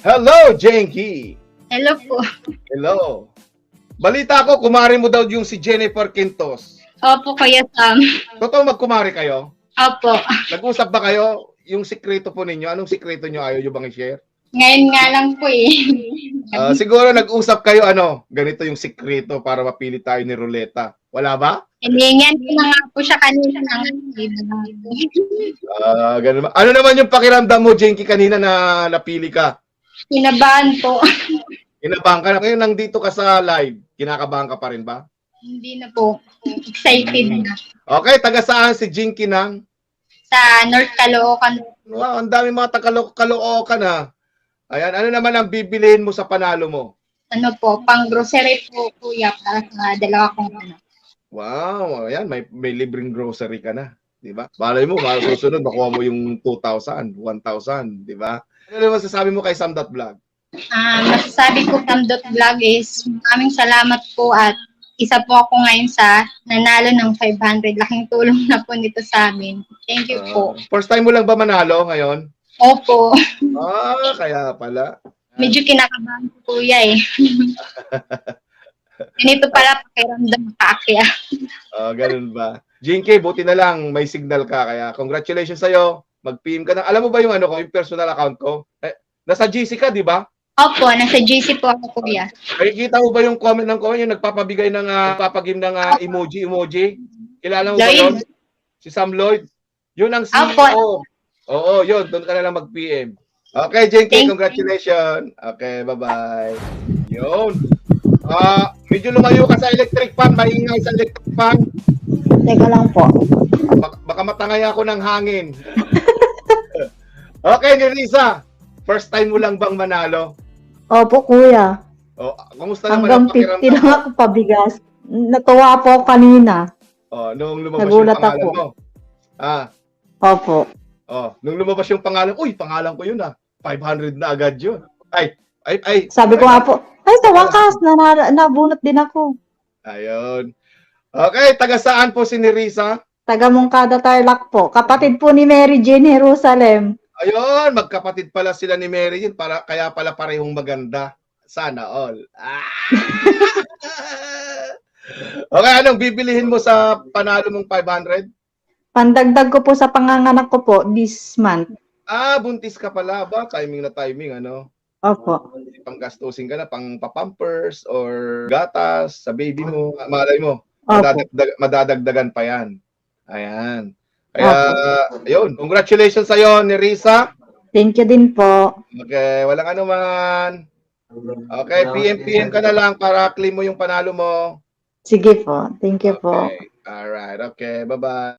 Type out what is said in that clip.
Hello, Jenky! Hello po. Hello. Balita ko, kumari mo daw yung si Jennifer Quintos. Opo, Kuya Sam. Totoo magkumari kayo? Opo. Nag-usap ba kayo? Yung sikreto po ninyo, anong sikreto nyo? Ayaw nyo bang i-share? Ngayon nga lang po eh. Siguro nag-usap kayo, ganito yung sikreto para mapili tayo ni Ruleta. Wala ba? Hiningan ko na nga po siya kanina ng Ganun ba? Ano naman yung pakiramdam mo, Jenky, kanina na napili ka? Kinabahan po. Kinabahan ka na. Ngayon nandito ka sa live, kinakabahan ka pa rin ba? Hindi na po. Excited na. Okay, taga saan si Jenky ng? Sa North Caloocan. Wow, ang dami mga taga-Caloocan ha. Ayan, ano naman ang bibilihin mo sa panalo mo? Ano po, pang grocery po, Kuya, para sa dalawa kong anak. Wow, ayan, may libreng grocery ka na. Di ba? Balay mo, susunod, makuha mo yung 2,000, 1,000, di ba? Ano naman sasabi mo kay Sam.Vlog? Masasabi ko from .vlog is maraming salamat po at isa po ako ngayon sa nanalo ng 500. Laking tulong na po nito sa amin. Thank you po. First time mo lang ba manalo ngayon? Opo. Kaya pala. Medyo kinakabahan ko, Kuya eh. Ganito pala pakiramdam kaakya. Ganun ba? Jinky, buti na lang may signal ka. Kaya congratulations sa'yo. Mag-PM ka na. Alam mo ba yung yung personal account ko? Nasa GC ka, di ba? Opo, nasa GC po ako, Kuya. Nakikita mo ba yung comment yung nagpapabigay ng papagim ng emoji? Kilala mo ba yun? Si Sam Lloyd? Yun ang CEO. Opo. Oo, yun. Doon ka na lang mag-PM. Okay, Jenky, congratulations. Okay, bye-bye. Yun. Medyo lumayo ka sa electric fan. Maingay sa electric fan. Teka lang po. Baka matangay ako ng hangin. Okay, Nerissa. First time mo lang bang manalo? Opo, Kuya. Kumusta naman Hanggang ang pakiramdam 50 lang ako pabigas. Natuwa po ako kanina. Nung lumabas Nagulat yung pangalan ako. mo. Opo. Nung lumabas yung pangalan, pangalan ko yun 500 na agad yun. Ay. Sabi ko nga po, ay, sa wakas, nabunot din ako. Ayun. Okay, taga saan po si Nerissa? Taga Moncada, Tarlac po. Kapatid po ni Mary Jane Jerusalem. Ayun, magkapatid pala sila ni Mary Jane, kaya pala parehong maganda. Sana all. Okay, anong bibilihin mo sa panalo mong 500? Pandagdag ko po sa panganganak ko po this month. Buntis ka pala ba? Timing na timing, Opo. Panggastusin ka na, pang papampers or gatas sa baby mo. Malay mo, Opo. madadagdagan pa yan. Ayan. Kaya, ayun. Congratulations sa'yo, Nerissa. Thank you din po. Okay, walang anuman. Okay, PM ka na lang para claim mo yung panalo mo. Sige po. Thank you po. Okay. Alright, okay. Bye-bye.